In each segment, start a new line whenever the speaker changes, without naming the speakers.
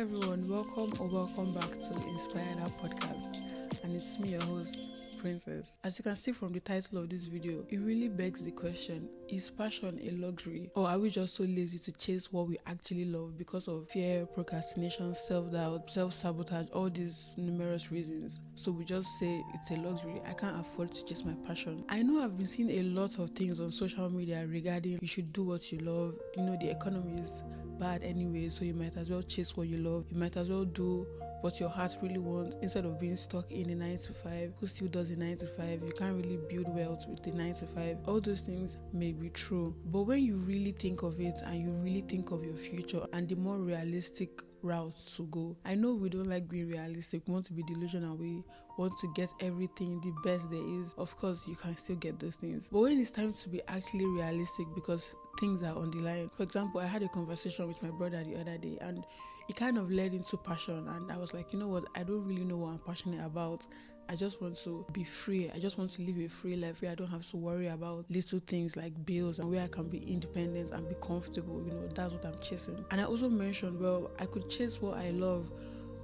Hi everyone, welcome back to Inspired Our Podcast, and it's me, your host, Princess. As you can see from the title of this video, it really begs the question: is passion a luxury, or are we just so lazy to chase what we actually love because of fear, procrastination, self-doubt, self-sabotage, all these numerous reasons? So we just say it's a luxury. I can't afford to chase my passion. I know I've been seeing a lot of things on social media regarding you should do what you love. The economy is bad anyway, so you might as well chase what you love. You might as well do what your heart really wants instead of being stuck in a 9 to 5. Who still does a 9 to 5? You can't really build wealth with the 9 to 5. All those things may be true, but when you really think of it and you really think of your future and the more realistic route to go, I know we don't like being realistic. We want to be delusional. We want to get everything the best there is. Of course, you can still get those things, but when it's time to be actually realistic, because things are on the line. For example, I had a conversation with my brother the other day, and it kind of led into passion, and I was like, you know what, I don't really know what I'm passionate about. I just want to be free. I just want to live a free life where I don't have to worry about little things like bills, and where I can be independent and be comfortable. That's what I'm chasing. And I also mentioned, well, I could chase what I love,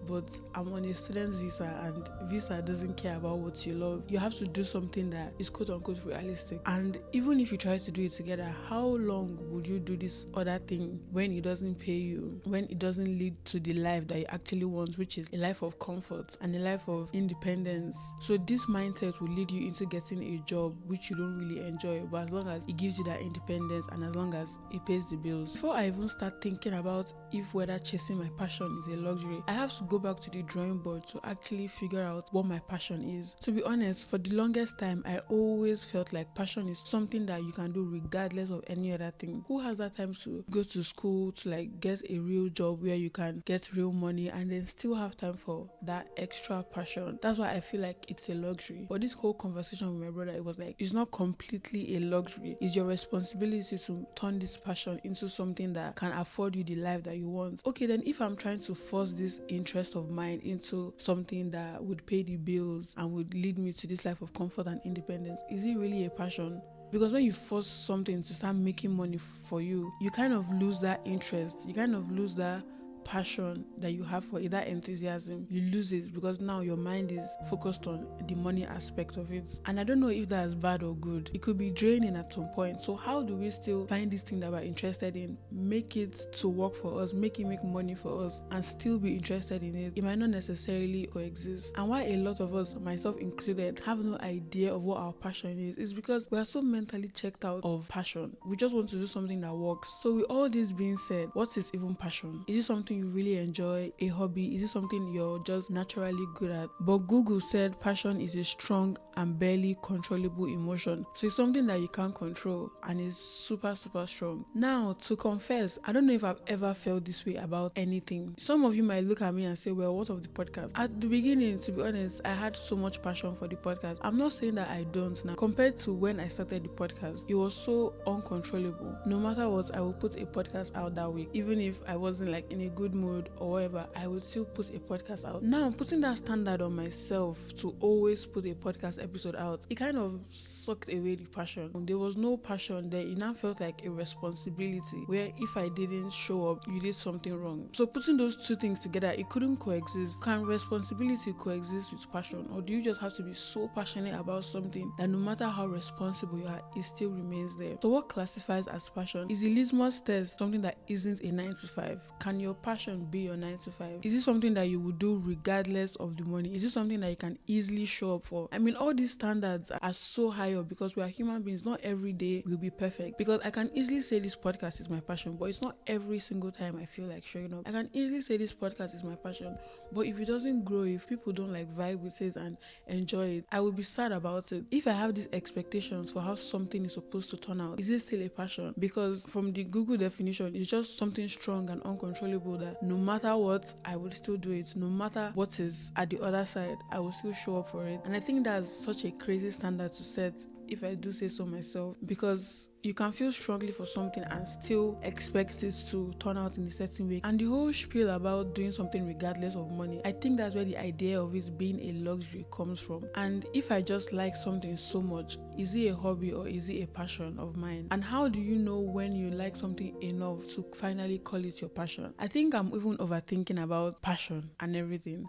but I'm on a student's visa, and visa doesn't care about what you love. You have to do something that is quote unquote realistic. And even if you try to do it together, how long would you do this other thing when it doesn't pay you, when it doesn't lead to the life that you actually want, which is a life of comfort and a life of independence? So this mindset will lead you into getting a job which you don't really enjoy, but as long as it gives you that independence and as long as it pays the bills. Before I even start thinking about if whether chasing my passion is a luxury, I have to go back to the drawing board to actually figure out what my passion is. To be honest, for the longest time, I always felt like passion is something that you can do regardless of any other thing. Who has that time to go to school to get a real job where you can get real money and then still have time for that extra passion? That's why I feel like it's a luxury. But this whole conversation with my brother, it was like, it's not completely a luxury. It's your responsibility to turn this passion into something that can afford you the life that you want. Okay, then if I'm trying to force this interest of mine into something that would pay the bills and would lead me to this life of comfort and independence, is it really a passion? Because when you force something to start making money for you, you kind of lose that interest. You kind of lose that passion that you have for it, that enthusiasm. You lose it because now your mind is focused on the money aspect of it. And I don't know if that's bad or good. It could be draining at some point. So how do we still find this thing that we're interested in, make it to work for us, make it make money for us, and still be interested in it? It might not necessarily coexist. And why a lot of us, myself included, have no idea of what our passion is because we are so mentally checked out of passion. We just want to do something that works. So with all this being said, what is even passion? Is it something you really enjoy, a hobby? Is it something you're just naturally good at? But Google said passion is a strong and barely controllable emotion. So it's something that you can't control and is super strong. Now, to confess, I don't know if I've ever felt this way about anything. Some of you might look at me and say, well, what of the podcast? At the beginning, to be honest, I had so much passion for the podcast. I'm not saying that I don't now. Compared to when I started the podcast, it was so uncontrollable. No matter what, I would put a podcast out that week. Even if I wasn't in a good mood or whatever, I would still put a podcast out. Now I'm putting that standard on myself to always put a podcast episode out. It kind of sucked away the passion. There was no passion there. It now felt like a responsibility where if I didn't show up, you did something wrong. So putting those two things together, it couldn't coexist. Can responsibility coexist with passion, or do you just have to be so passionate about something that no matter how responsible you are, it still remains there? So what classifies as passion? Is the litmus test something that isn't a 9 to 5? Can your passion be your 9 to 5? Is it something that you would do regardless of the money? Is it something that you can easily show up for? I mean, all these standards are so high up because we are human beings. Not every day will be perfect. Because I can easily say this podcast is my passion, but it's not every single time I feel like showing up. I can easily say this podcast is my passion, but if it doesn't grow, if people don't vibe with it and enjoy it, I will be sad about it. If I have these expectations for how something is supposed to turn out, is it still a passion? Because from the Google definition, it's just something strong and uncontrollable that no matter what, I will still do it. No matter what is at the other side, I will still show up for it. And I think that's such a crazy standard to set if I do say so myself, because you can feel strongly for something and still expect it to turn out in a certain way. And the whole spiel about doing something regardless of money, I think that's where the idea of it being a luxury comes from. And if I just like something so much, is it a hobby or is it a passion of mine? And how do you know when you like something enough to finally call it your passion? I think I'm even overthinking about passion and everything.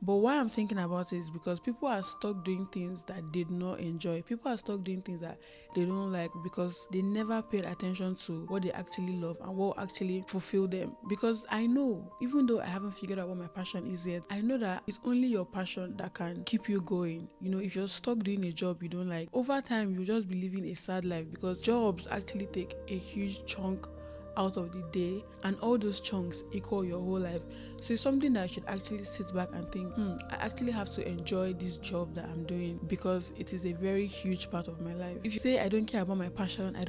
But why I'm thinking about it is because people are stuck doing things that they do not enjoy. People are stuck doing things that they don't like because they never paid attention to what they actually love and what actually fulfill them. Because I know, even though I haven't figured out what my passion is yet, I know that it's only your passion that can keep you going. If you're stuck doing a job you don't like, over time you'll just be living a sad life, because jobs actually take a huge chunk out of the day, and all those chunks equal your whole life. So it's something that I should actually sit back and think, I actually have to enjoy this job that I'm doing, because it is a very huge part of my life. If you say I don't care about my passion, I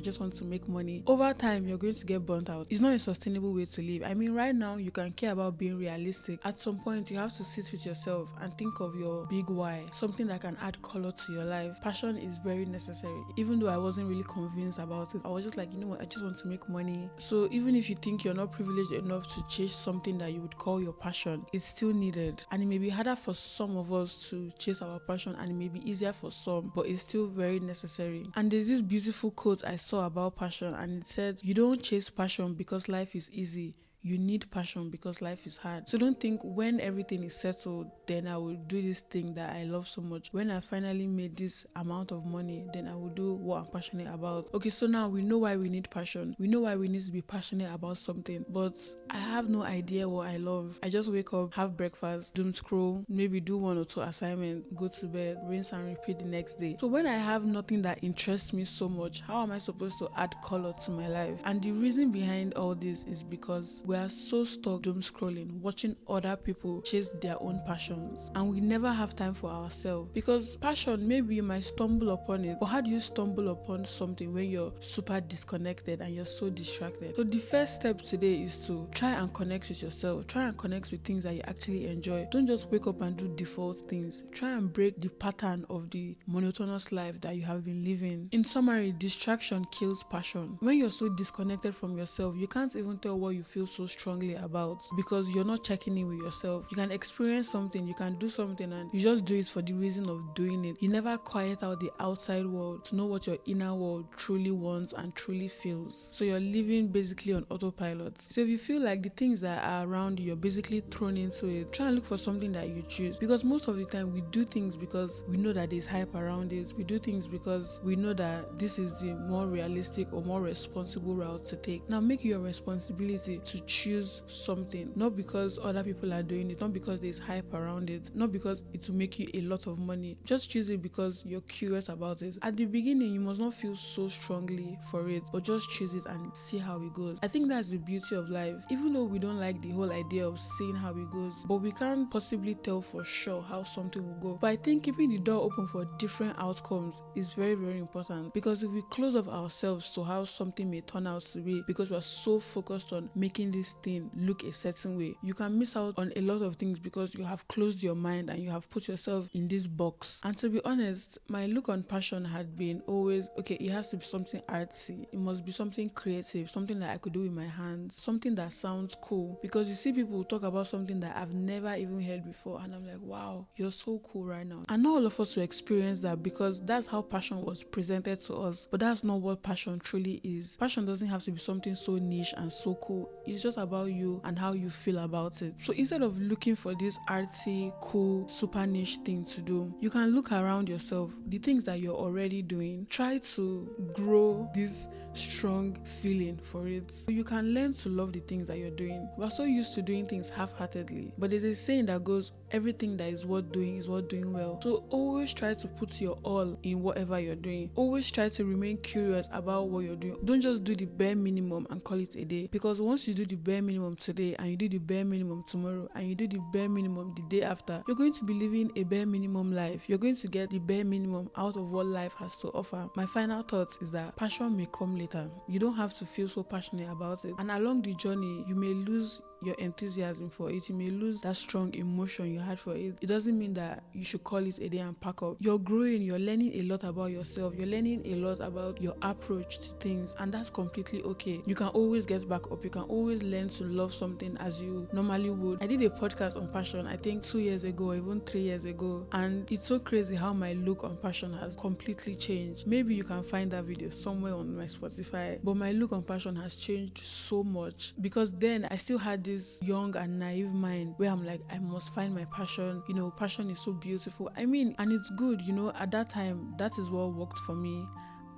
just want to make money, over time you're going to get burnt out. It's not a sustainable way to live. I mean, right now you can care about being realistic. At some point you have to sit with yourself and think of your big why, something that can add color to your life. Passion is very necessary. Even though I wasn't really convinced about it, I was just like, you know what, I just want to make money. So even if you think you're not privileged enough to chase something that you would call your passion, it's still needed. And it may be harder for some of us to chase our passion, and it may be easier for some, but it's still very necessary. And there's this beautiful quote I saw about passion, and it said, you don't chase passion because life is easy, you need passion because life is hard. So don't think when everything is settled, then I will do this thing that I love so much. When I finally made this amount of money, then I will do what I'm passionate about. Okay, so now we know why we need passion. We know why we need to be passionate about something. But I have no idea what I love. I just wake up, have breakfast, doom scroll, maybe do 1 or 2 assignments, go to bed, rinse and repeat the next day. So when I have nothing that interests me so much, how am I supposed to add color to my life? And the reason behind all this is because we are so stuck doom scrolling, watching other people chase their own passions, and we never have time for ourselves. Because passion, maybe you might stumble upon it, but how do you stumble upon something when you're super disconnected and you're so distracted? So the first step today is to try and connect with yourself. Try and connect with things that you actually enjoy. Don't just wake up and do default things. Try and break the pattern of the monotonous life that you have been living. In summary, distraction kills passion. When you're so disconnected from yourself, you can't even tell what you feel so strongly about, because you're not checking in with yourself. You can experience something, you can do something, and you just do it for the reason of doing it. You never quiet out the outside world to know what your inner world truly wants and truly feels. So you're living basically on autopilot. So if you feel like the things that are around you, you're basically thrown into it, try and look for something that you choose. Because most of the time we do things because we know that there's hype around it. We do things because we know that this is the more realistic or more responsible route to take. Now make it your responsibility to choose something, not because other people are doing it, not because there's hype around it, not because it will make you a lot of money. Just choose it because you're curious about it. At the beginning, you must not feel so strongly for it, but just choose it and see how it goes. I think that's the beauty of life. Even though we don't like the whole idea of seeing how it goes, but we can't possibly tell for sure how something will go. But I think keeping the door open for different outcomes is very, very important, because if we close off ourselves to how something may turn out to be because we're so focused on making this thing look a certain way, you can miss out on a lot of things because you have closed your mind and you have put yourself in this box. And to be honest, my look on passion had been always, okay, it has to be something artsy, it must be something creative, something that I could do with my hands, something that sounds cool. Because you see people talk about something that I've never even heard before, and I'm like, wow, you're so cool right now. And not all of us will experience that, because that's how passion was presented to us, but that's not what passion truly is. Passion doesn't have to be something so niche and so cool. It's just about you and how you feel about it. So instead of looking for this artsy, cool, super niche thing to do, you can look around yourself, the things that you're already doing, try to grow this strong feeling for it. So you can learn to love the things that you're doing. We're so used to doing things half-heartedly, but there's a saying that goes, everything that is worth doing is worth doing well. So always try to put your all in whatever you're doing. Always try to remain curious about what you're doing. Don't just do the bare minimum and call it a day, because once you do the bare minimum today and you do the bare minimum tomorrow and you do the bare minimum the day after, you're going to be living a bare minimum life. You're going to get the bare minimum out of what life has to offer. My final thought is that passion may come later. You don't have to feel so passionate about it, and along the journey you may lose your enthusiasm for it. You may lose that strong emotion you had for it. It doesn't mean that you should call it a day and pack up. You're growing, you're learning a lot about yourself, you're learning a lot about your approach to things, and that's completely okay. You can always get back up. You can always learn to love something as you normally would. I did a podcast on passion, I think 2 years ago or even 3 years ago, and it's so crazy how my look on passion has completely changed. Maybe you can find that video somewhere on my Spotify, but my look on passion has changed so much, because then I still had this young and naive mind where I'm like, I must find my passion. Passion is so beautiful. I mean, and it's good, at that time, that is what worked for me.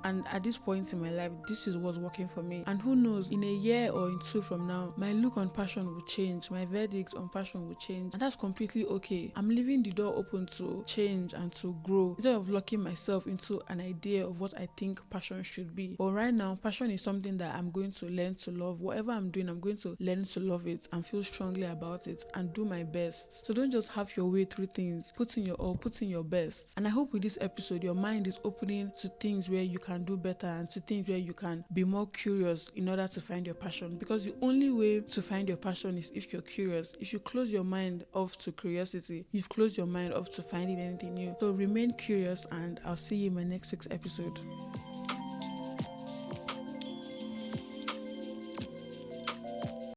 And at this point in my life, this is what's working for me. And who knows, in a year or in 2 from now, my look on passion will change. My verdicts on passion will change. And that's completely okay. I'm leaving the door open to change and to grow, instead of locking myself into an idea of what I think passion should be. But right now, passion is something that I'm going to learn to love. Whatever I'm doing, I'm going to learn to love it and feel strongly about it and do my best. So don't just have your way through things. Put in your all, put in your best. And I hope with this episode, your mind is opening to things where you can do better and to things where you can be more curious in order to find your passion, because the only way to find your passion is if you're curious. If you close your mind off to curiosity, you've closed your mind off to finding anything new. So remain curious, and I'll see you in my next week's episode.